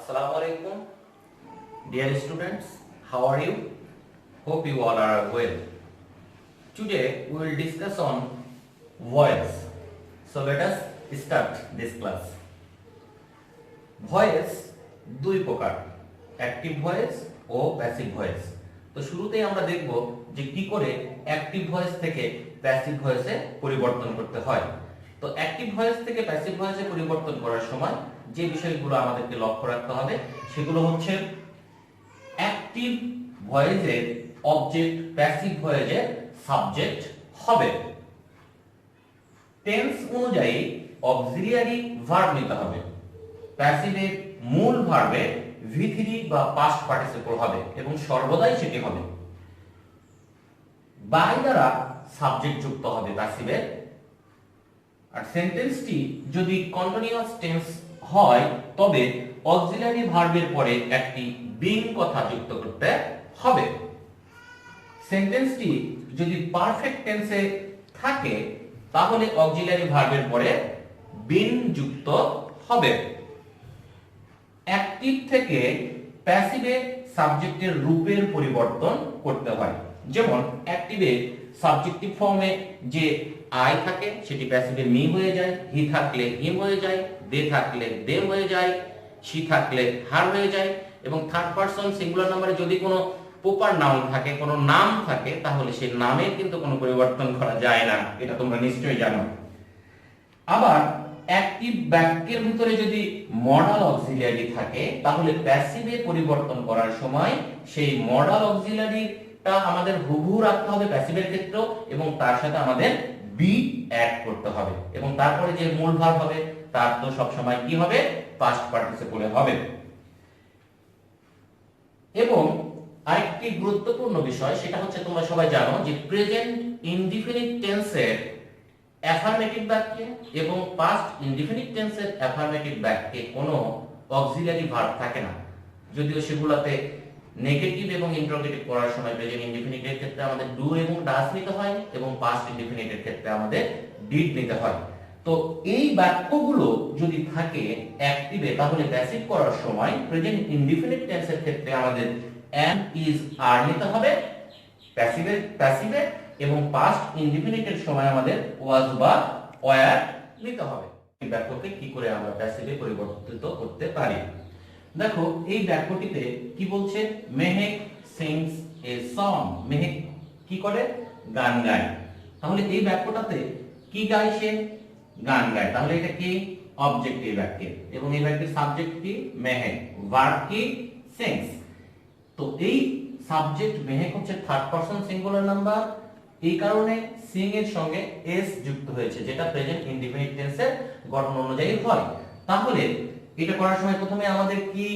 Assalamu alaikum, dear students. How are you? Hope you all are well. Today we will discuss on voice. So let us start this class. Voice দুই প্রকার, active voice ও passive voice. তো শুরুতেই আমরা দেখব যে কি করে active voice থেকে প্যাসিভ ভয়েসে পরিবর্তন করতে হয়। তো অ্যাক্টিভ ভয়েস থেকে প্যাসিভ ভয়েসে পরিবর্তন করার সময় যে বিষয়গুলো আমাদেরকে লক্ষ্য রাখতে হবে সেগুলো হচ্ছে অ্যাক্টিভ ভয়েসের অবজেক্ট প্যাসিভ ভয়েসের সাবজেক্ট হবে। টেন্স অনুযায়ী অক্সিলিয়ারি ভার্ব নিতে হবে। প্যাসিভের মূল ভার্বে V3 বা পাস্ট পার্টিসিপল হবে এবং সর্বদাই সেটি হবে। বাই দ্বারা সাবজেক্ট যুক্ত হবে প্যাসিভের। আর সেন্টেন্সটি যদি কন্টিনিউয়াস টেন্স হয় তবে অক্সিলিয়ারি ভার্বের পরে একটি বিং কথা যুক্ত করতে হবে। সেন্টেন্সটি যদি পারফেক্ট টেন্সে থাকে তাহলে অক্সিলিয়ারি ভার্বের পরে বিং যুক্ত হবে। অ্যাক্টিভ থেকে প্যাসিভে সাবজেক্টের রূপের পরিবর্তন করতে হয়। যেমন অ্যাক্টিভে সাবজেক্টিভ ফর্মে যে আই থাকে সেটি প্যাসিভে মি হয়ে যায়, হি থাকলে হিম হয়ে যায়, দে থাকলে দেম হয়ে যায়, শি থাকলে হার হয়ে যায় এবং থার্ড পারসন সিঙ্গুলার নাম্বারে যদি কোনো প্রপার নাউন থাকে, কোনো নাম থাকে তাহলে সেই নামের কিন্তু কোনো পরিবর্তন করা যায় না, এটা তোমরা নিশ্চয়ই জানো। আবার অ্যাক্টিভ বাক্যের ভিতরে যদি মডাল অক্সিলিয়ারি থাকে তাহলে প্যাসিভে পরিবর্তন করার সময় সেই মডাল অক্সিলিয়ারিটা আমাদের হুবহু রাখতে হবে প্যাসিভের ক্ষেত্রেও এবং তার সাথে আমাদের বি অ্যাড করতে হবে এবং তারপরে যে মূল ভার্ব হবে তার তো সব সময় কি হবে, পাস্ট পার্টিসিপলে হবে। এবং আরেকটি গুরুত্বপূর্ণ বিষয় সেটা হচ্ছে তোমরা সবাই জানো যে প্রেজেন্ট ইনডিফিনিট টেন্সের অ্যাফার্মেটিভ বাক্যে এবং পাস্ট ইনডিফিনিট টেন্সের অ্যাফার্মেটিভ বাক্যে কোনো অক্সিলিয়ারি ভার্ব থাকে না। যদিও সেগুলোতে নেগেটিভ এবং ইন্টারোগেটিভ করার সময় প্রেজেন্ট ইনডিফিনিটের ক্ষেত্রে আমাদের ডু এবং ডাজ নিতে হয় এবং পাস্ট ইনডিফিনিটের ক্ষেত্রে আমাদের ডিড নিতে হয়। তো এই বাক্যগুলো যদি থাকে অ্যাক্টিভে তাহলে প্যাসিভ করার সময় প্রেজেন্ট ইনডিফিনিট টেন্সের ক্ষেত্রে আমাদের am is are নিতে হবে প্যাসিভে এবং পাস্ট ইনডিফিনিটের সময় আমাদের was বা were নিতে হবে। এই বাক্যকে কি করে আমরা প্যাসিভে পরিবর্তিত করতে পারি? দেখো এই বাক্যটিতে কি বলছে, Mehak sings a song. Mehak কি করে, গান গায়। তাহলে এই বাক্যটাতে কি গায় সে, গান গায়। তাহলে এটা কি, অবজেক্ট এই বাক্যের এবং এই বাক্যের সাবজেক্ট কি, মেহেক, ভার্ব কি, সিংস। তো এই সাবজেক্ট মেহেক হচ্ছে থার্ড পারসন সিঙ্গুলার নাম্বার, এই কারণে সিং এর সঙ্গে এস যুক্ত হয়েছে যেটা প্রেজেন্ট ইনডিফিনিট টেন্সের গঠন অনুযায়ী হয়। তাহলে এটা করার সময় প্রথমে আমাদের কি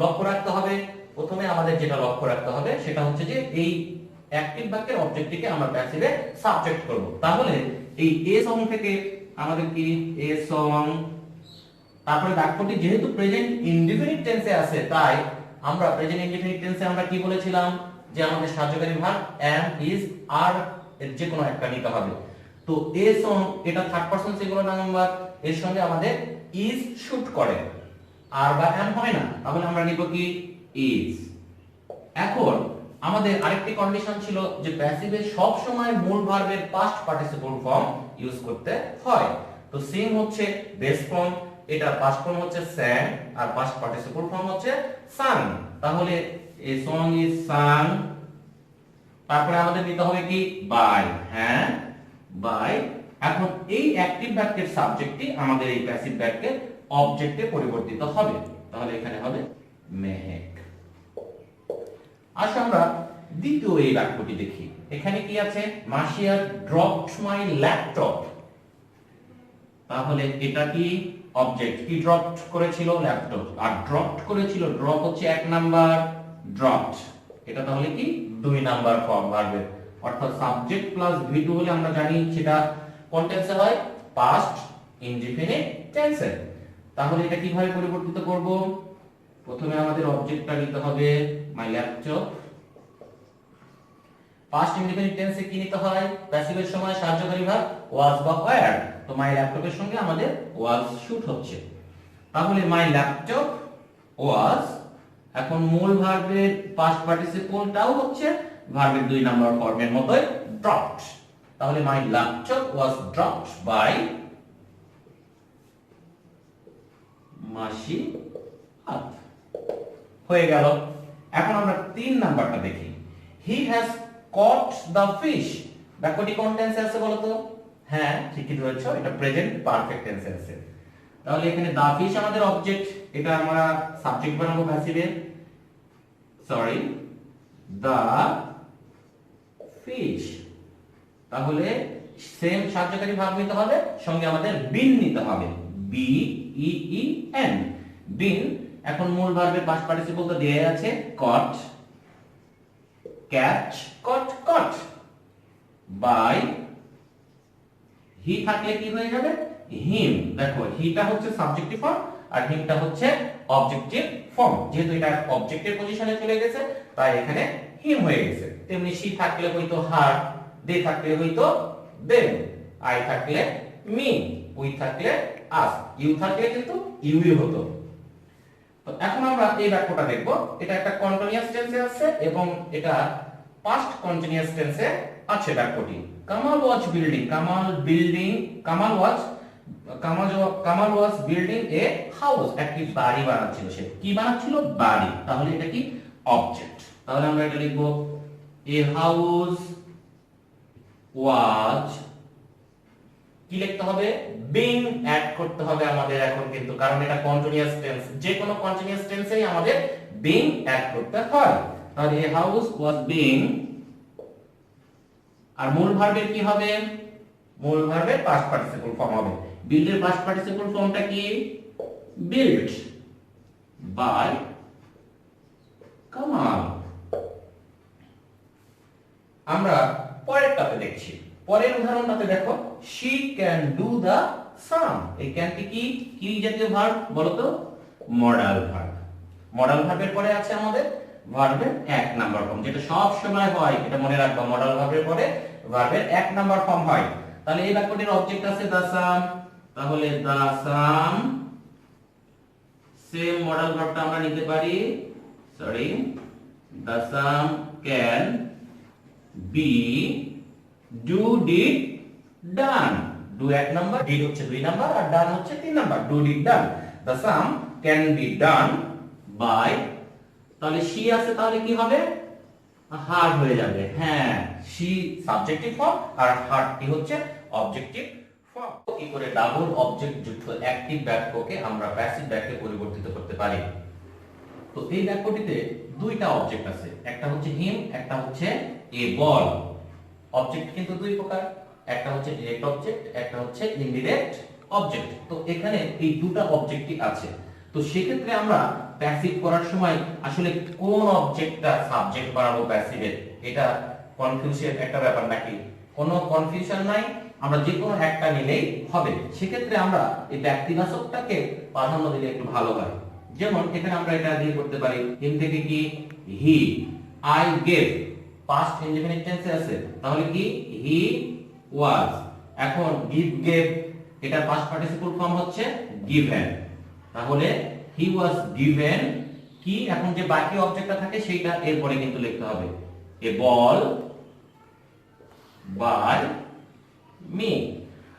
লক্ষ্য রাখতে হবে, প্রথমে আমাদের যেটা লক্ষ্য রাখতে হবে সেটা হচ্ছে যে এই অ্যাক্টিভ বাক্যের অবজেক্টটিকে আমরা প্যাসিভে সাবজেক্ট করব। তাহলে এই এ সং থেকে আমাদের কি, এ সং, তারপরে বাক্যটি যেহেতু প্রেজেন্ট ইনডিফিনিট টেন্সে আছে তাই আমরা প্রেজেন্ট ইনডিফিনিট টেন্সে আমরা কি বলেছিলাম যে আমাদের সাহায্যকারী ভার্ব am is are এর যে কোনো একটা নিতে হবে। তো এ সং এটা থার্ড পারসন সিঙ্গুলার নাম্বার, এর সঙ্গে আমাদের is শুট করে, আর বা am হয় না, তাহলে আমরা নিব কি, is। এখন আমাদের আরেকটি কন্ডিশন ছিল যে প্যাসিভে সব সময় মূল ভার্বের পাস্ট পার্টিসিপল ফর্ম ইউজ করতে হয়। তো সিং হচ্ছে বেস ফর্ম, এটা পাস্ট ফর্ম হচ্ছে sang আর পাস্ট পার্টিসিপল ফর্ম হচ্ছে sung। তাহলে a song is sung। তারপরে আমাদের নিতে হবে কি, বাই, হ্যাঁ বাই। এখন এই অ্যাক্টিভ বাক্যের সাবজেক্টটি আমাদের এই প্যাসিভ বাক্যের অবজেক্টে পরিবর্তিত হবে। তাহলে এখানে হবে মেহেক। আসলে আমরা দ্বিতীয় এই বাক্যটি দেখি। এখানে কি আছে, মাসিয়া ড্রপড মাই ল্যাপটপ। তাহলে এটা কি, অবজেক্ট কি ড্রপ করেছিল, ল্যাপটপ, আর ড্রপ করেছিল, ড্রপ হচ্ছে এক নাম্বার, ড্রপড এটা তাহলে কি 2 নাম্বার ফর্ম ভার্বের, অর্থাৎ সাবজেক্ট প্লাস V2 হলে আমরা জানি সেটা কোন টেন্সে হয়, পাস্ট ইনডিফিনিট টেন্সে। তাহলে এটা কিভাবে পরিবর্তিত করব, প্রথমে আমাদের অবজেক্টটা নিতে হবে মাই ল্যাপটপ। পাস্ট ইনডিফিনিট টেন্সে কি নিতে হয়, প্যাসিভের সময় সাহায্যকারী ভার্ব was বা were। তো মাই ল্যাপটপের সঙ্গে আমাদের was শুট হচ্ছে। তাহলে মাই ল্যাপটপ ওয়াজ, এখন মূল ভার্বের পাস্ট পার্টিসিপলটাও হচ্ছে ভার্বের 2 নাম্বার ফর্মের মতোই dropped। তাহলে my laptop was dropped by মাসি হাত হয়ে গেল। এখন আমরা 3 নাম্বারটা দেখি। He has caught the fish। বাক্যটি কোন টেন্সে আছে বলো তো? হ্যাঁ, ঠিকই ধরেছো, এটা প্রেজেন্ট পারফেক্ট টেন্সে আছে। তাহলে এখানে দা ফিশ আমাদের অবজেক্ট, এটা আমরা সাবজেক্ট বানাবো প্যাসিভের, সরি দা ফিশ। তাহলে সেম সাহায্যকারী ভার্ব নিতে হবে, সঙ্গে আমাদের বিন নিতে হবে, বি ই ই এন, বিন। এখন মূল ভার্বের পাস্ট পার্টিসিপল তো দেয়া আছে, caught, catch, caught, caught by he থাকলে কি হয়ে যাবে? হিম। দেখো হিটা হচ্ছে সাবজেক্টিভ ফর্ম আর হিমটা হচ্ছে অবজেক্টিভ ফর্ম। যেহেতু এটা অবজেক্টের পজিশনে চলে গেছে তাই এখানে হিম হয়ে গেছে। তেমনি শি থাকলে হয়তো হার, দে থাকলে হয়তো দেম, আই থাকলে মি, উই থাকলে আস, ইউ থাকলে কিন্তু ইউই হতো। তো এখন আমরা এই বাক্যটা দেখব। এটা একটা কন্টিনিউয়াস টেন্সে আছে এবং এটা পাস্ট কন্টিনিউয়াস টেন্সে আছে বাক্যটি। Kamal was building, Kamal was building a house, একটি বাড়ি বানাচ্ছিল। সে কি বানাচ্ছিল? বাড়ি। তাহলে এটা কি? অবজেক্ট। তাহলে আমরা এটা লিখব এ হাউস ওয়াজ, কি লিখতে হবে? বিং অ্যাড করতে হবে আমাদের এখন কিন্তু, কারণ এটা কন্টিনিউয়াস টেন্স, যে কোনো কন্টিনিউয়াস টেন্সেই আমাদের বিং অ্যাড করতে হয়। তাহলে এ হাউস ওয়াজ বিং, আর মূল ভার্বের কি হবে? মূল ভার্বের পাস্ট পার্টিসিপল ফর্ম হবে। বিল্ডের পাস্ট পার্টিসিপল ফর্মটা কি? Build by Kamal. আমরা পরেরটাতে দেখছি। পরের উদাহরণটাতে দেখো, she can do the sum। এই ক্যানটি কি কি জাতীয় ভার্ব বলো তো? Modal verb. মডাল ভার্বের পরে আছে আমাদের ভার্বের 1 নাম্বার ফর্ম, যেটা সব সময় হয়, এটা মনে রাখবা। মডাল ভার্বের পরে ভার্বের 1 নাম্বার ফর্ম হয়। তাহলে এই বাক্যটির অবজেক্ট আছে the sum, তাহলে the sum সেম মডাল ভার্বটা আমরা নিতে পারি, sorry the sum can be do did done। do 1 number, did হচ্ছে 2 নাম্বার আর done হচ্ছে 3 number. do did done, the sum can be done by, তাহলে she আছে, তাহলে কি হবে? হার হয়ে যাবে। হ্যাঁ, she সাবজেক্টিভ ফর্ম আর হারটি হচ্ছে অবজেক্টিভ ফর্ম। কি করে ডাবল অবজেক্ট যুক্ত অ্যাকটিভ বাক্যকে আমরা প্যাসিভ বাক্যে পরিবর্তিত করতে পারি? তো এই বাক্যটিতে 2টা অবজেক্ট আছে, একটা হচ্ছে হিম, একটা হচ্ছে এ বল। অবজেক্ট কিন্তু 2 প্রকার, একটা হচ্ছে ডিরেক্ট অবজেক্ট, একটা হচ্ছে ইনডিরেক্ট অবজেক্ট। তো এখানে এই 2টা অবজেক্টই আছে। তো সেক্ষেত্রে আমরা প্যাসিভ করার সময় আসলে কোন অবজেক্টটা সাবজেক্ট বানাবো প্যাসিভের, এটা কনফিউশন একটা ব্যাপার নাকি? কোনো কনফিউশন নাই, আমরা যে কোনো একটা নিলেই হবে। সেক্ষেত্রে আমরা এই ব্যক্তিবাচকটাকে প্রাধান্য দিলে একটু ভালো হয়। যেমন এখানে আমরা এটা দিয়ে করতে পারি, হিম থেকে কি হি, আই গেভ পাস্ট ইনডিফিনিট টেন্সে আছে, তাহলে কি হি ওয়াজ। এখন গিভ গেভ, এটা পাস্ট পার্টিসিপল ফর্ম হচ্ছে গিভেন, তাহলে হি ওয়াজ গিভেন কি, এখন যে বাকি অবজেক্টটা থাকে সেইটা এরপরে কিন্তু লিখতে হবে, এ বল বাই মি।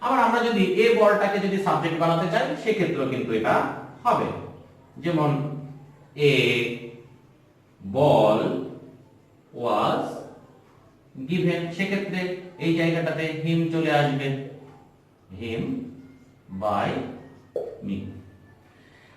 আবার আমরা যদি এ বলটাকে যদি সাবজেক্ট বানাতে চাই সেক্ষেত্রেও কিন্তু এটা হবে। যেমন এ বল ওয়াজ গিভেন, সেক্ষেত্রে এই জায়গাটাতে হিম চলে আসবে, হিম বাই মি।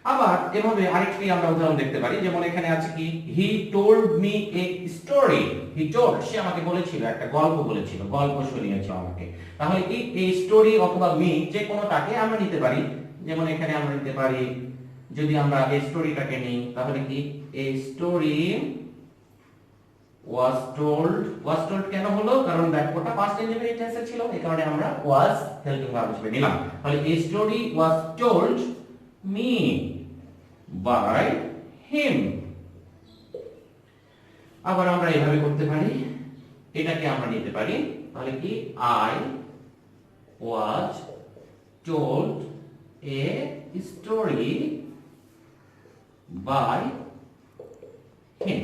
আবার এভাবে আরেকটি আমরা উদাহরণ দেখতে পারি, যেমন এখানে আছে কি he told me a story. He told, সে আমাকে বলেছিল, একটা গল্প বলেছিল, গল্প শুনিয়েছে আমাকে। তাহলে কি এই স্টোরি অথবা মি যে কোনোটাকে আমরা নিতে পারি। যেমন এখানে আমরা নিতে পারি, যদি আমরা এই স্টোরিটাকে নিই তাহলে কি a story was told। was told কেন হলো? কারণ বাক্যটা পাস্ট ইনডিফিনিট টেন্সে ছিল, এই কারণে আমরা was হেল্পিং ভার্ব হিসেবে নিলাম। তাহলে a story was told me by him। আবার আমরা এভাবে করতে পারি, এটাকে আমরা নিতে পারি, তাহলে কি I was told a story by him.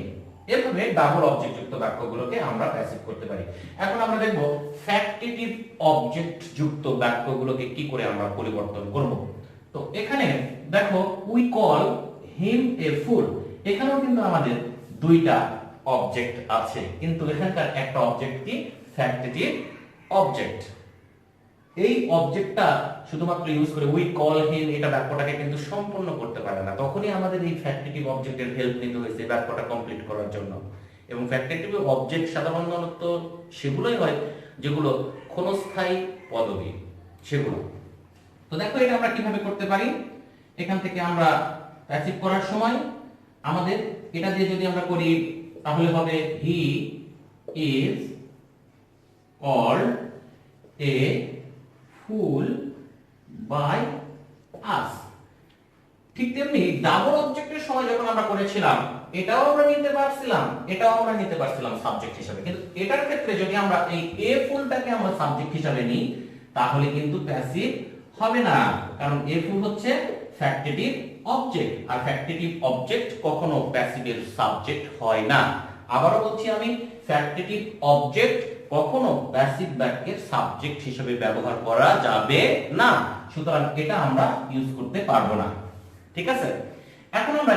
এভাবে ডাবল অবজেক্ট যুক্ত বাক্যগুলোকে আমরা প্যাসিভ করতে পারি। এখন আমরা দেখব ফ্যাক্টিটিভ অবজেক্ট যুক্ত বাক্যগুলোকে কি করে আমরা পরিবর্তন করব। তো এখানে দেখো উই কল হিম এ ফুল, এখানেও কিন্তু আমাদের দুইটা অবজেক্ট আছে, কিন্তু এখানকার একটা অবজেক্ট কি ফ্যাক্টিটিভ অবজেক্ট। এই অবজেক্টটা শুধুমাত্র ইউজ করে উই কল হিম এটা বাক্যটাকে কিন্তু সম্পূর্ণ করতে পারে না, তখনই আমাদের এই ফ্যাক্টিটিভ অবজেক্টের হেল্প নিতে হয়েছে বাক্যটা কমপ্লিট করার জন্য। এবং ফ্যাক্টিটিভ অবজেক্ট সাধারণত সেগুলোই হয় যেগুলো ক্ষণস্থায়ী পদবী, সেগুলো। তো দেখো এটা আমরা কিভাবে করতে পারি। এখান থেকে আমরা প্যাসিভ করার সময় আমাদের এটা দিয়ে যদি আমরা করি তাহলে হবে he is called a fool by us. ঠিক তেমনি ডাবল অবজেক্টের সময় যখন আমরা করেছিলাম এটাও আমরা নিতে পারছিলাম সাবজেক্ট হিসেবে, কিন্তু এটার ক্ষেত্রে যদি আমরা এই এ ফুলটাকে আমরা সাবজেক্ট হিসেবে নিই তাহলে কিন্তু প্যাসিভ হবে না, কারণ এ ফুল হচ্ছে ফ্যাক্টিটিভ অবজেক্ট, আর ফ্যাক্টিটিভ অবজেক্ট কখনো প্যাসিভের সাবজেক্ট হয় না। আবারও বলছি আমি, ফ্যাক্টিটিভ অবজেক্ট কখনো প্যাসিভ বাক্যের সাবজেক্ট হিসেবে ব্যবহার করা যাবে না, সুতরাং এটা আমরা ইউজ করতে পারবো না। ঠিক আছে, এখন আমরা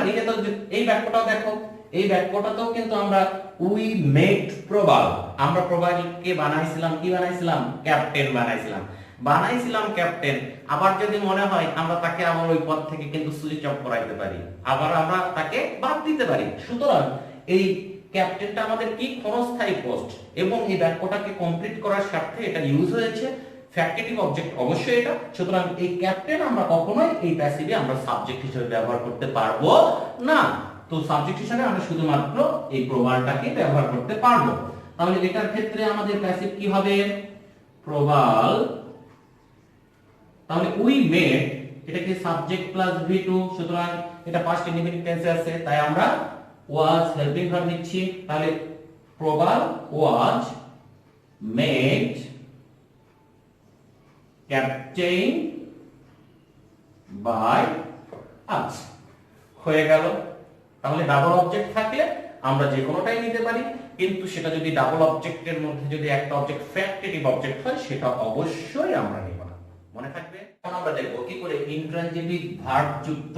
এই বাক্যটাও দেখো, এই বাক্যটাতেও কিন্তু আমরা উই মেড প্রবাল, আমরা প্রবালকে বানাইছিলাম কি বানাইছিলাম ক্যাপ্টেন বানাইছিলাম ক্যাপ্টেন। আবার যদি মনে হয় আমরা তাকে আবার ওই পদ থেকে কিন্তু সুইচ অফ করাইতে পারি, আবার আমরা তাকে বাদ দিতে পারি। সুতরাং এই ক্যাপ্টেনটা আমাদের কি ক্ষণস্থায়ী পোস্ট, এবং এই বাক্যটাকে কমপ্লিট করার স্বার্থে এটা ইউজ হয়েছে ফ্যাক্টিটিভ অবজেক্ট অবশ্যই এটা। সুতরাং এই ক্যাপ্টেন আমরা কখনোই এই প্যাসিভে আমরা সাবজেক্ট হিসেবে ব্যবহার করতে পারবো না। তো সাবজেক্ট হিসেবে আমরা শুধুমাত্র এই প্রবালটাকে ব্যবহার করতে পারবো। তাহলে এটার ক্ষেত্রে আমাদের প্যাসিভ কি হবে প্রবাল। তাহলে উই মেড এটা কি সাবজেক্ট প্লাস V2, সুতরাং এটা পাস্ট ইনডিফিনিট টেন্সে আছে, তাই আমরা ওয়াজ হেল্পিং ভার্ব নিচ্ছি। তাহলে Prabal was made captain by us, হয়ে গেল। তাহলে ডাবল অবজেক্ট থাকলে আমরা যে কোনোটাই নিতে পারি, কিন্তু সেটা যদি ডাবল অবজেক্টের মধ্যে যদি একটা অবজেক্ট ফ্যাক্টিটিভ অবজেক্ট হয় সেটা অবশ্যই আমরা নিব না, মনে থাকবে। এখন আমরা দেখব কি করে ইন্ট্রানজিটিভ ভার্ব যুক্ত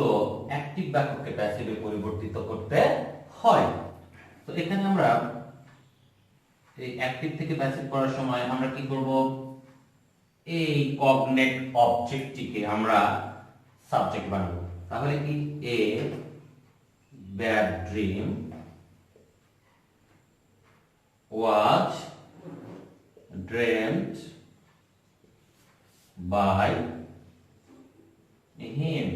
অ্যাকটিভ বাক্যকে প্যাসিভে পরিবর্তিত করতে হয়। তো এখানে আমরা এই অ্যাকটিভ থেকে প্যাসিভ করার সময় আমরা কি করব, এই কগনেট অবজেক্টটিকে আমরা সাবজেক্ট বানাবো। তাহলে কি a bad dream was dreamt by him।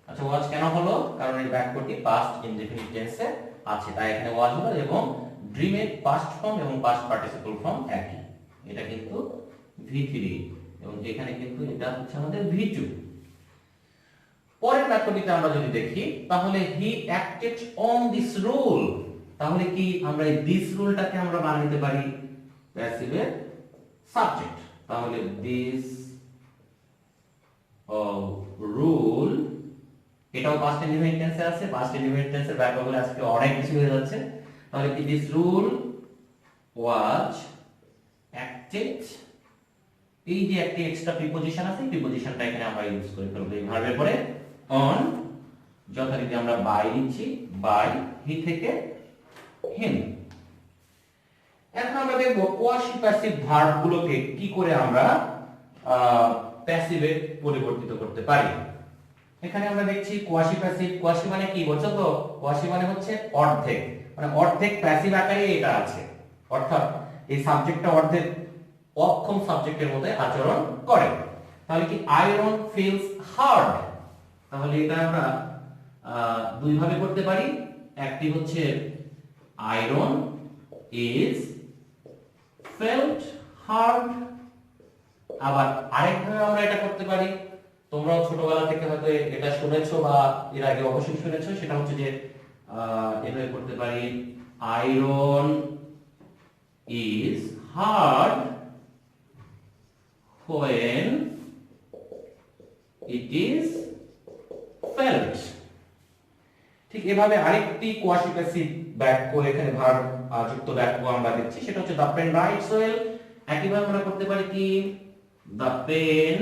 আচ্ছা was কেন হলো, কারণ এই বাক্যটি পাস্ট ইনডেফিনিট টেন্সে আছে, তাই এখানে was হলো, এবং ড্রিমের পাস্ট ফর্ম এবং পাস্ট পার্টিসিপল ফর্ম একই, এটা কিন্তু V3 এবং এখানে কিন্তু এটা হচ্ছে আমাদের V2। পরের বাক্যটিতে আমরা যদি দেখি তাহলে he acted on this rule, তাহলে কি আমরা এই দিস রুলটাকে আমরা বানাইতে পারি প্যাসিভের সাবজেক্ট। তাহলে দিস রুল এটাও পাস্ট ইনডিফিনিট টেন্সে আছে, পাস্ট ইনডিফিনিট টেন্সের বাক্যগুলো আজকে অনেক কিছু হয়ে যাচ্ছে। তাহলে কি দিস রুল ওয়াজ অ্যাক্টেড, এই যে একটি এক্সট্রা প্রিপজিশন আছে এই প্রিপজিশনটা এখানে আমরা ইউজ করে ফেলবো এই ভার্বের পরে অন, যথারীতি আমরা বাই নিচ্ছি, বাই হি থেকে হিম। এখন আমরা দেখব কোয়াসি প্যাসিভ ভার্ব গুলোকে কি করে আমরা প্যাসিভে পরিবর্তিত করতে পারি। এখানে আমরা দেখছি কোয়াসি প্যাসিভ, কোয়াসি মানে কি বলছো তো, কোয়াসি মানে হচ্ছে অর্ধেক, মানে অর্ধেক প্যাসিভ আকারে এটা আছে, অর্থাৎ এই সাবজেক্টটা অর্ধেক অক্ষম সাবজেক্টের মধ্যে আচরণ করে। তাহলে কি আয়রন ফিলস হার্ড, তাহলে এটা আমরা দুই ভাবে করতে পারি। একটি হচ্ছে আয়রন ইজ ফেল্ট হার্ড, আবার আরেকভাবে আমরা এটা করতে পারি, তোমরাও ছোটবেলা থেকে হয়তো এটা শুনেছো বা এর আগে অবশ্যই শুনেছো, সেটা হচ্ছে যে এভাবে করতে পারি iron is hard when it is felt। ঠিক এভাবে আরেকটি কোয়াসি প্যাসিভ বাক্য এখানে ভার্ব যুক্ত বাক্য আমরা দেখছি, সেটা হচ্ছে দ্য পেন রাইটস ওয়েল। একইভাবে আমরা করতে পারি কি, দ্য পেন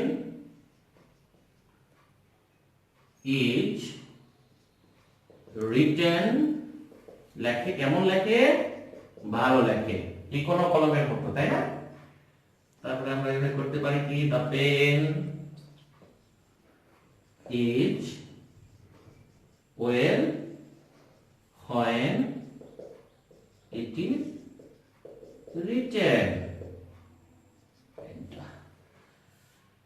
ইজ রিটেন, লেখে কেমন লেখে, ভালো লেখে, লিখনো কলমের মতো, তাই না? তারপরে আমরা এখানে করতে পারি কি, the pen is well when it is written।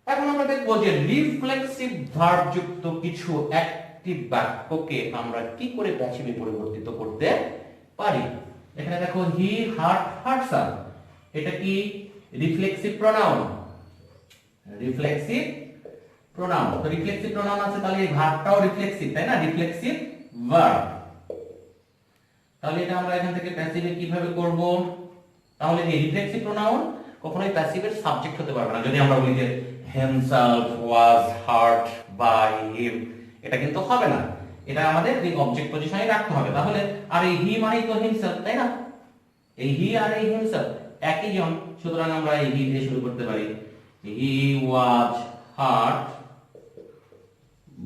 এখন আমরা দেখবো যে রিফ্লেক্সিভ ভার্ব যুক্ত কিছু অ্যাক্টিভ বাক্যকে আমরা কি করে প্যাসিভে পরিবর্তিত করতে পারি। এখানে দেখো হি হার্ট হার্টসার, এটা কি রিফ্লেক্সিভ প্রোনাউন, রিফ্লেক্সিভ প্রোনাউন। তো রিফ্লেক্সিভ প্রোনাউন আছে, তাহলে এই ভার্বটাও রিফ্লেক্সিভ, তাই না? Reflexive verb. তাহলে এটা আমরা এখান থেকে প্যাসিভে কিভাবে করব? তাহলে এই রিফ্লেক্সিভ প্রোনাউন কখনোই প্যাসিভের সাবজেক্ট হতে পারবে না। যদি আমরা বলি যে himself was hurt by him, এটা কিন্তু হবে না, এটা আমাদের এই অবজেক্ট পজিশনে রাখতে হবে। তাহলে আর এই হি মানে তো হিমসেলফ, তাই না? এই হি আর এই হিমসেলফ একই জন, সুতরাং আমরা এই হি দিয়ে শুরু করতে পারি। হি was hurt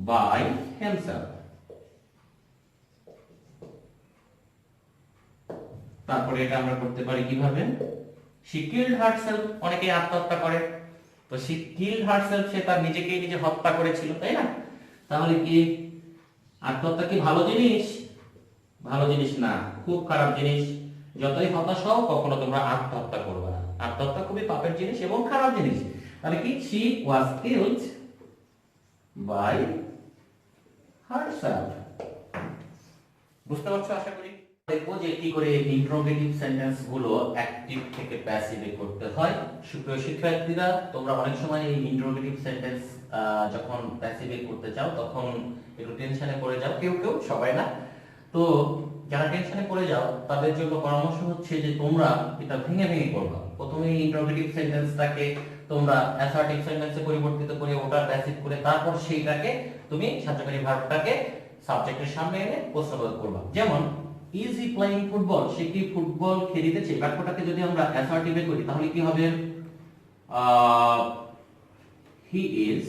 by himself। তারপরে এটা আমরা করতে পারি কিভাবে, she killed herself, অনেকে আত্মহত্যা করে, তো she killed herself, সে তার নিজেকেই নিজে হত্যা করেছিল, তাই না? তাহলে কি আত্মহত্যা কি ভালো জিনিস? ভালো জিনিস না, খুব খারাপ জিনিস। যতই হতাশ হও কখনো তোমরা আত্মহত্যা করবে না, আত্মহত্যা খুবই পাপের জিনিস এবং খারাপ জিনিস। তাহলে কি she was killed by herself। বুঝতে পারছো আশা করি। দেখবো যে কি করে ইন্টারোগেটিভ সেন্টেন্স গুলো অ্যাক্টিভ থেকে প্যাসিভে করতে হয়। সুপ্রিয় শিক্ষার্থীরা, তোমরা অনেক সময় এই ইন্টারোগেটিভ সেন্টেন্স যখন প্যাসিভে করতে চাও তখন একটু টেনশনে পড়ে যাও, কেউ কেউ, সবাই না। তো যারা টেনশনে পড়ে যাও তাদের জন্য পরামর্শ হচ্ছে যে তোমরা এটা ভেঙে ভেঙে করবা। প্রথমে ইন্টারোগেটিভ সেন্টেন্সটাকে তোমরা অ্যাসার্টিভ সেন্টেন্সে পরিবর্তিত করে ওটা প্যাসিভ করে তারপর সেইটাকে তুমি সাহায্যকারী ভার্বটাকে সাবজেক্টের সামনে এনে প্রশ্নবোধক করবা। যেমন ইজ হি প্লেইং ফুটবল, সে কি ফুটবল খেলিতেছে, বাক্যটাকে যদি আমরা অ্যাসার্টিভে করি তাহলে কি হবে, হি ইজ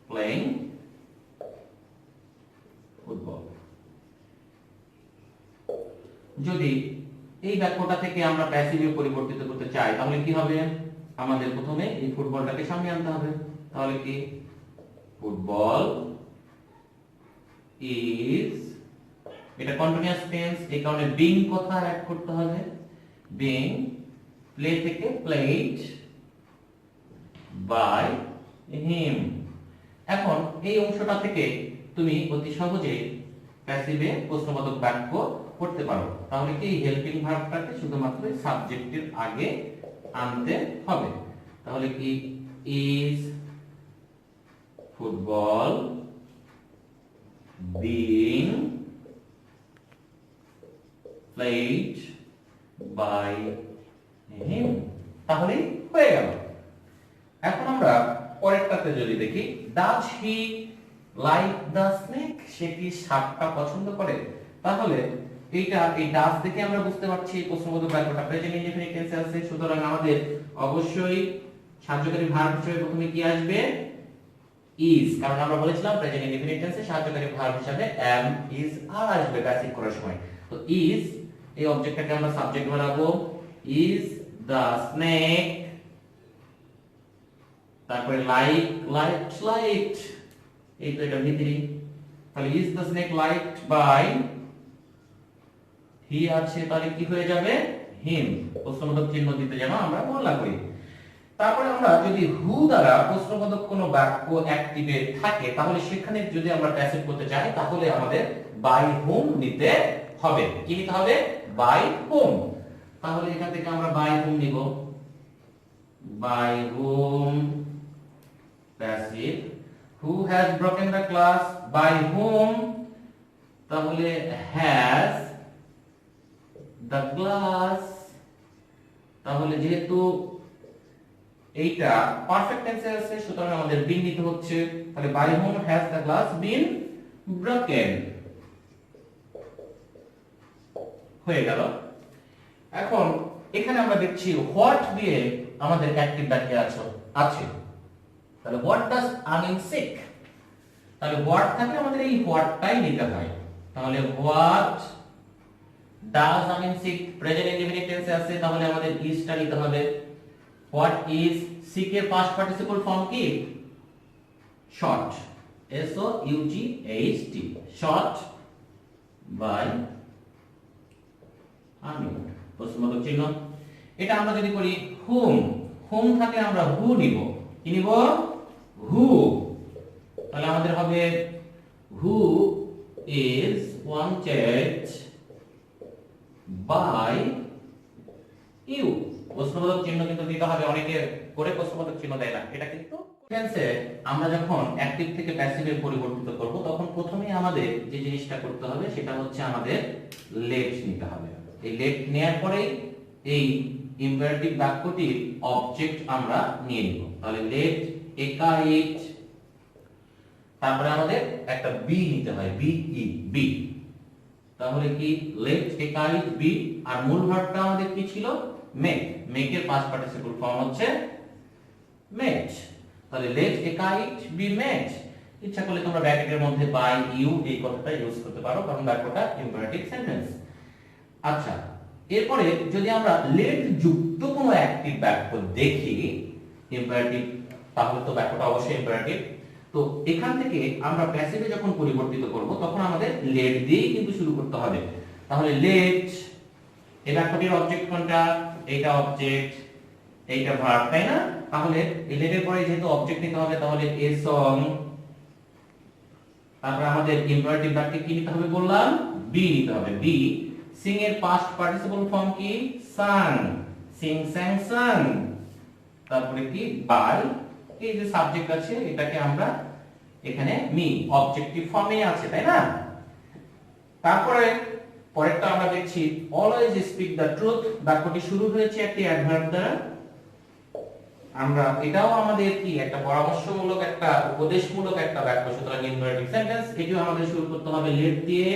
প্লেইং ফুটবল। যদি এই বাক্যটা থেকে আমরা প্যাসিভে পরিবর্তিত করতে চাই তাহলে কি হবে, আমাদের প্রথমে এই ফুটবলটাকে সামনে আনতে হবে। তাহলে কি ফুটবল ইজ, এটা কন্টিনিউয়াস টেন্স, এই কারণে বিং কথা অ্যাড করতে হবে। বিং, প্লে থেকে প্লেড বাই হিম। এখন এই অংশটা থেকে তুমি অতি সহজে প্যাসিভে প্রশ্নবোধক বাক্য করতে পারো। তাহলে কি হেল্পিং ভার্বটাকে শুধুমাত্র সাবজেক্টের আগে আনতে হবে। তাহলে কি is football being played by him, তাহলে হয়ে গেল। এখন আমরা পরেরটাতে যদি দেখি, does he like the snake, সে কি সাপটা পছন্দ করে। তাহলে এইটা এই ডাজ দেখে আমরা বুঝতে পারছি প্রশ্নবোধক বাক্যটা প্রেজেন্ট ইনডিফিনিট টেন্সে আছে, সুতরাং আমাদের অবশ্যই সাহায্যকারী ভার্ব হিসেবে প্রথমে কি আসবে, ইজ, কারণ আমরা বলেছিলাম প্রেজেন্ট ইনডিফিনিট টেন্সে সাহায্যকারী ভার্ব হিসেবে am, is, are আসবে প্যাসিভ করার সময়। তো ইজ এই অবজেক্টটাকে আমরা সাবজেক্ট বানাবো, ইজ দা স্নেক, তারপরে লাইক, লাইট, লাইট, এই তো এটা ভিতরি। তাহলে is the snake liked by, he আছে, তাহলে কি হয়ে যাবে, হিম। প্রশ্নবোধক চিহ্ন দিতে যেন আমরা মনে করি। তারপরে আমরা যদি হু দ্বারা প্রশ্নবোধক কোনো বাক্য অ্যাক্টিভে থাকে তাহলে সেখানে যদি আমরা প্যাসিভ করতে চাই তাহলে আমাদের বাই হোম নিতে হবে। কি নিতে হবে, বাই হোম। তাহলে এখান থেকে আমরা বাই হোম নিব, by whom passive. Who has broken the glass, by whom, তাহলে হ্যাজ দ্য গ্লাস। তাহলে যেহেতু এইটা পারফেক্ট টেন্সে আছে সুতরাং আমাদের বিন নিতে হচ্ছে, তাহলে by whom has the glass been broken হয়ে গেল। এখন এখানে আমরা দেখছি হোয়াট দিয়ে আমাদের অ্যাক্টিভ বাক্যে আছে। তাহলে হোয়াট ডাজ আমিন সিক, তাহলে হোয়াট থাকলে আমাদের এই হোয়াটটাই নিতে হয়। তাহলে what does Amin seek present indefinite টেন্সে আছে, তাহলে আমাদের ইজটা নিতে হবে। হোয়াট ইজ সিক এর পাস্ট পার্টিসিপল ফর্ম কি? Sought, S O U G H T, sought by Amin, প্রশ্নবোধক চিহ্ন। এটা আমরা যদি করি হুম, হুম থাকলে আমরা হু নিব, কি নিব? হু। তাহলে আমাদের হবে who is wanted by you, প্রশ্নবোধক চিহ্ন কিন্তু দিতে হবে। অনেকে করে প্রশ্নবোধক চিহ্ন দেয় না, এটা কিন্তু টেন্সে আমরা যখন অ্যাক্টিভ থেকে প্যাসিভে পরিবর্তিত করব তখন প্রথমেই আমাদের যে জিনিসটা করতে হবে সেটা হচ্ছে আমাদের লেফট নিতে হবে। এই লেফট নেয়ার পরে এই ইম্পারেটিভ বাক্যটির অবজেক্ট আমরা নিয়ে নিব। তাহলে লেফট একা ইট, তারপরে আমাদের একটা বি নিতে হয়, বি ই বি। তাহলে কি লেফট একা ইট বি, আর মূল ভার্বটা আমাদের কি ছিল? মেক, মেকের পাস্ট পার্টিসিপল ফর্ম হচ্ছে মেড। তাহলে let a kite be made, ইচ্ছা করলে তোমরা ব্র্যাকেটের মধ্যে বাই ইউ এই কথাটা ইউজ করতে পারো, কারণ বাক্যটা ইম্পারেটিভ সেন্টেন্স। আচ্ছা, এরপরে যদি আমরা লেট যুক্ত কোনো অ্যাক্টিভ বাক্য দেখি ইম্পারেটিভ, তাহলে তো বাক্যটা অবশ্যই ইম্পারেটিভ। তো এখান থেকে আমরা প্যাসিভে যখন পরিবর্তিত করব তখন আমাদের লেট দিয়েই কিন্তু শুরু করতে হবে। তাহলে লেট, এই বাক্যটির অবজেক্ট কোনটা? এইটা অবজেক্ট, এইটা ভার্ব, তাই না? তাহলে লেটের পরে যেহেতু অবজেক্ট নিতে হবে তাহলে এ সং, তারপর আমাদের ইম্পারেটিভ বাক্যে কি নিতে হবে বললাম? বি নিতে হবে, বি। সিং এর পাস্ট পার্টিসিপল ফর্ম কি? সাং, সিং স্যাং সাং। তারপরে কি? বাই, এই যে সাবজেক্ট আছে এটাকে আমরা এখানে মি অবজেক্টিভ ফর্মে আছে, তাই না? তারপরে পরেরটা আমরা দেখছি অলওয়েজ স্পিক দ্য ট্রুথ, বাক্যটি শুরু হয়েছে একটি অ্যাডভার্ব দ্বারা। আমরা এটাও আমাদের কি একটা পরামর্শমূলক, একটা উপদেশমূলক একটা বাক্য, সুতরাং ইম্পারেটিভ সেন্টেন্স। এটিও আমাদের শুরু করতে হবে লেট দিয়ে।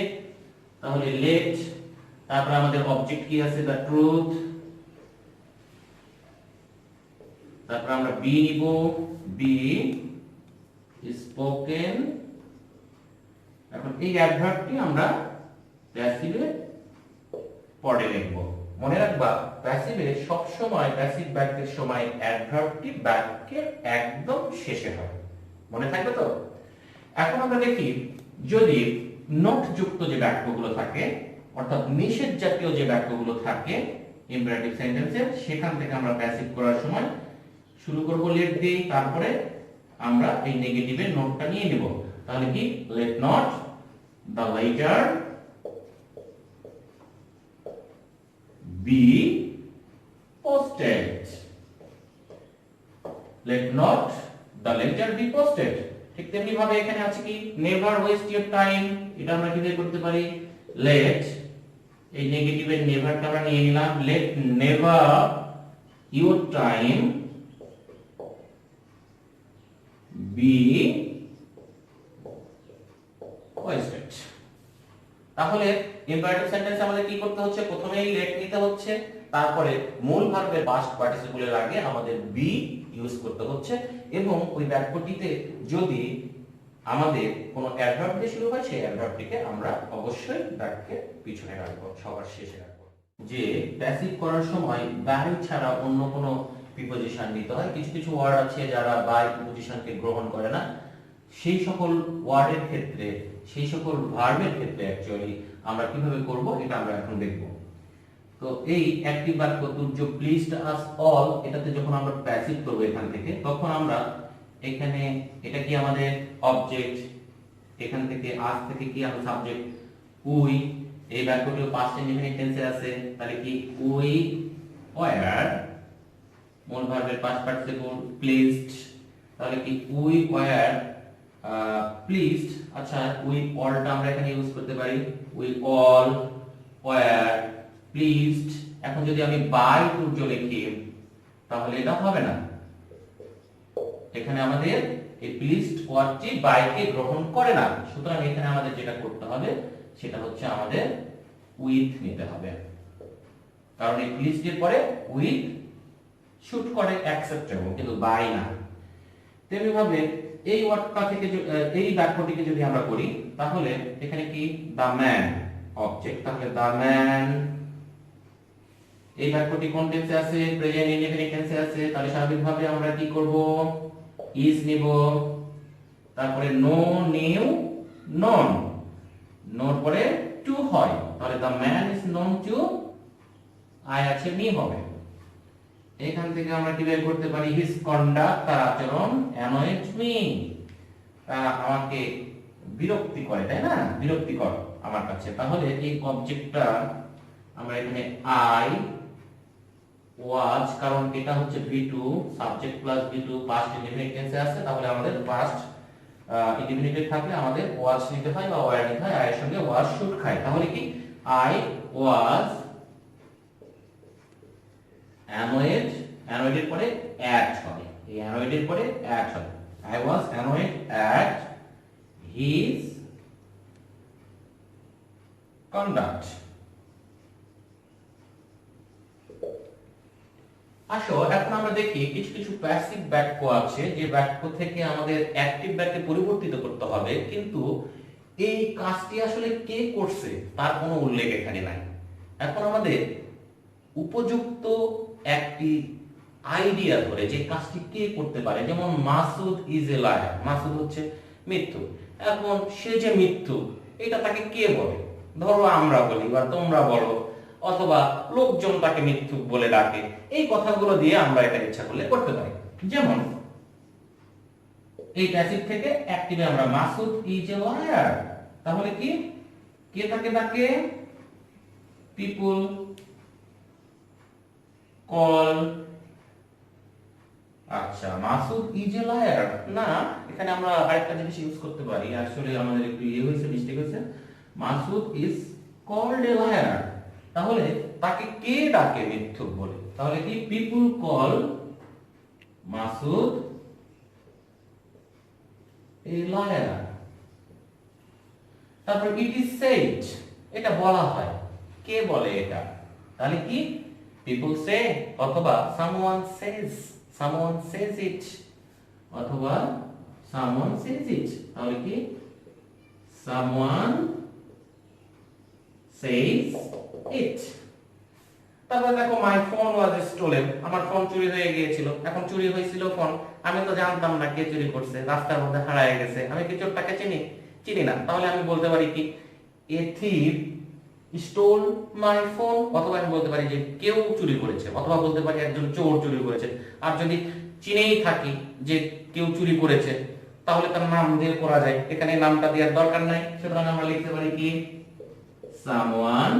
তাহলে লেট, তারপর আমাদের অবজেক্ট কি আছে? দ্য ট্রুথ, তারপর আমরা বি নিব, বি স্পোকেন। এখন এই অ্যাডভার্বটি আমরা প্যাসিভে পরে লিখব। মনে রাখবা প্যাসিভে সব সময়, প্যাসিভ বাক্যের সময় অ্যাডভার্বটি বাক্যের একদম শেষে হয়, মনে থাকবে তো? এখন আমরা দেখি যদি নট যুক্ত যে বাক্যগুলো থাকে, অর্থাৎ নিষেধ জাতীয় যে বাক্যগুলো থাকে ইম্পারেটিভ সেন্টেন্সে, সেখান থেকে আমরা প্যাসিভ করার সময় শুরু করব লেট দিয়ে, তারপরে আমরা এই নেগেটিভের নোটটা নিয়ে নেব। তাহলে কি? Let not the letter be posted, let not the letter be posted। ঠিক তেমনি ভাবে এখানে আছে কি? never waste your time, এটা আমরা কি দিয়ে করতে পারি? let, এই নেগেটিভের নেভারটা আমরা নিয়ে নিলাম, let never your time be wasted। তাহলে ইম্পারেটিভ সেন্টেন্সে আমাদের কি করতে হচ্ছে? প্রথমেই লেট নিতে হচ্ছে, তারপরে মূল ভার্বের পাস্ট পার্টিসিপলের আগে আমাদের বি ইউজ করতে হচ্ছে, এবং ওই বাক্যটিতে যদি আমাদের কোনো অ্যাডভার্ব দিয়ে শুরু হয় সেই অ্যাডভার্বটিকে আমরা অবশ্যই বাক্যের পিছনে রাখবো, সবার শেষে রাখবো। যে প্যাসিভ করার সময় বাই ছাড়া অন্য কোনো প্রিপজিশন নিতে হয়। কিছু কিছু ওয়ার্ড আছে যারা বাই প্রিপজিশনকে গ্রহণ করে না, সেই সকল ওয়ার্ডের ক্ষেত্রে, সেই সকল ভার্বের ক্ষেত্রে অ্যাকচুয়ালি আমরা কিভাবে করব এটা আমরা এখন দেখব। তো এই অ্যাক্টিভ বাক্য তুর্য প্লিজড আস অল, এটাতে যখন আমরা প্যাসিভ করব এখান থেকে, তখন আমরা এখানে এটা কি আমাদের অবজেক্ট, এখান থেকে আস থেকে কি আমরা সাবজেক্ট উই, এই বাক্যটিও পাস্ট ইনডিফিনিট টেন্সে আছে, তাহলে কি উই ওয়্যার, মূল ভার্বের পাস্ট পার্টিসিপল প্লিজড, তাহলে কি উই ওয়্যার প্লিজড। আচ্ছা, উই অলটা আমরা এখানে ইউজ করতে পারি, উই অল ওয়্যার প্লিজড। এখন যদি আমি বাই সূর্য লিখি তাহলে এটা হবে না, এখানে আমাদের এই প্লিজড ওয়ার্ডটি বাইকে গ্রহণ করে না। সুতরাং এখানে আমাদের যেটা করতে হবে সেটা হচ্ছে আমাদের উইথ নিতে হবে, কারণ এই প্লিজড এর পরে উইথ শুট করে অ্যাকসেপ্টেবল, কিন্তু বাই না। তেমনি ভাবে এই ওয়ার্ডটা থেকে এই বাক্যটিকে যদি আমরা করি তাহলে এখানে কি দা ম্যান অবজেক্ট, তাহলে দা ম্যান এই বাক্যটি কোন টেন্সে আছে? প্রেজেন্ট ইনডেফিনিট টেন্সে আছে। তাহলে স্বাভাবিকভাবে আমরা কি করব? ইজ নিব, তারপরে নো নিউ নন, নোর পরে টু হয়, তাহলে the man is known to, I আছে মি হবে। এখান থেকে আমরা কি বের করতে পারি? হিজ কন্ডাক্ট, তার আচরণ, অ্যানয়েড মি, আমাকে বিরক্তি করে, তাই না? বিরক্তিকর আমার কাছে। তাহলে এই অবজেক্টটা আমরা এখানে আই ওয়াজ, কারণ এটা হচ্ছে V2 subject plus V2 past indefinite টেন্সে আছে, তাহলে আমাদের পাস্ট ইনডিফিনিটে থাকলে আমাদের ওয়াজ নিতে হয় বা ওয়্যার নিতে হয়, আই এর সঙ্গে ওয়াজ শুড খায়। তাহলে কি আই ওয়াজ অ্যানয়েড, অ্যানয়েড এর পরে অ্যাট হবে, এই অ্যানয়েড এর পরে অ্যাট হবে। I was annoyed at his conduct. আসো এখন আমরা দেখি কিছু কিছু প্যাসিভ বাক্য আছে যে বাক্য থেকে আমাদের অ্যাক্টিভ বাক্যে পরিবর্তিত করতে হবে, কিন্তু এই কাজটি আসলে কে করছে তার কোনো উল্লেখ এখানে নাই। এখন আমাদের উপযুক্ত একটি আইডিয়া ধরে যে কাজটি কে করতে পারে, যেমন Masud is a liar, Masud হচ্ছে মিথ্যু। এখন সে যে মিথ্যু এটা তাকে কে বলে? ধরো আমরা বলি বা তোমরা বলো, অথবা লোকজন তাকে মিথ্যুক বলে ডাকে। এই কথাগুলো দিয়ে আমরা এটা ইচ্ছা করলে করতে পারি। যেমন এই প্যাসিভ থেকে অ্যাক্টিভে আমরা মাসুদ ইজ এ লায়ার, তাহলে কি কে তাকে ডাকে? পিপল কল, আচ্ছা মাসুদ ইজ এ লায়ার না, এখানে আমরা আরেকটা জিনিস ইউজ করতে পারি। আসলে আমাদের একটু হয়েছে, মিস্টেক হয়েছে। Masud is called a liar, তাহলে তাকে কে ডাকে মিথ্যুক বলে? তাহলে কি people call Masud a liar. তারপর ইট ইজ সেড, এটা বলা হয়, কে বলে এটা? তাহলে কি পিপল সে, অথবা সামওয়ান সেজ, সামওয়ান সেজ ইট, অথবা সামওয়ান সেজ ইট। তাহলে কি সামওয়ান সেজ ইট। তারপর দেখো মাই ফোন ওয়াজ স্টোলেন, আমার ফোন চুরি হয়ে গিয়েছিল। এখন চুরি হয়েছিল ফোন, আমি তো জানতাম না কে চুরি করছে, রাস্তার মধ্যে হারিয়ে গেছে। আমি কি চোরটাকে চিনি না, তাহলে আমি বলতে পারি কি এ থিফ স্টোল মাই ফোন, অথবা আমি বলতে পারি যে কেউ চুরি করেছে, অথবা বলতে পারি একজন চোর চুরি করেছে। আর যদি চিনেই থাকি যে কেউ চুরি করেছে তাহলে তার নাম দিয়ে করা যায়, এখানে নামটা দেওয়ার দরকার নাই। সুতরাং আমরা লিখতে পারি কি someone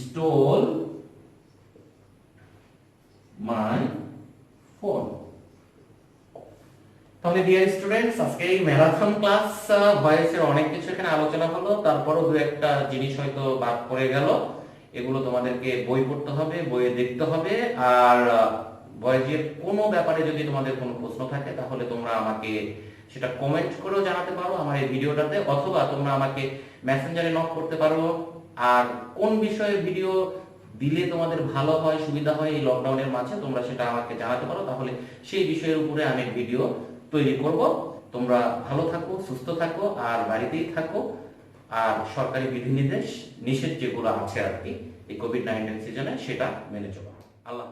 stole my phone। তাহলে ডিয়ার স্টুডেন্টস, আজকে এই ম্যারাথন ক্লাস ভয়েসের অনেক কিছু এখানে আলোচনা হলো, তারপরও দু একটা জিনিস হয়তো বাদ পড়ে গেল। এগুলো তোমাদেরকে বই পড়তে হবে, বইয়ে দেখতে হবে। আর ভয়েসের কোনো ব্যাপারে যদি তোমাদের কোনো প্রশ্ন থাকে তাহলে তোমরা আমাকে সেটা কমেন্ট করেও জানাতে পারো আমার এই ভিডিওটাতে, অথবা তোমরা আমাকে মেসেঞ্জারে নক করতে পারো। আর কোন বিষয়ে ভিডিও দিলে তোমাদের ভালো হয়, সুবিধা হয় এই লকডাউনের মাঝে, তোমরা সেটা আমাকে জানাতে পারো। তাহলে সেই বিষয়ের উপরে আমি ভিডিও তৈরি করব। তোমরা ভালো থাকো, সুস্থ থাকো, আর বাড়িতেই থাকো। আর সরকারি বিধিনিষেধ যেগুলো আছে আর কি এই কোভিড-19 সিজনে, সেটা মেনে চলো। আল্লাহ।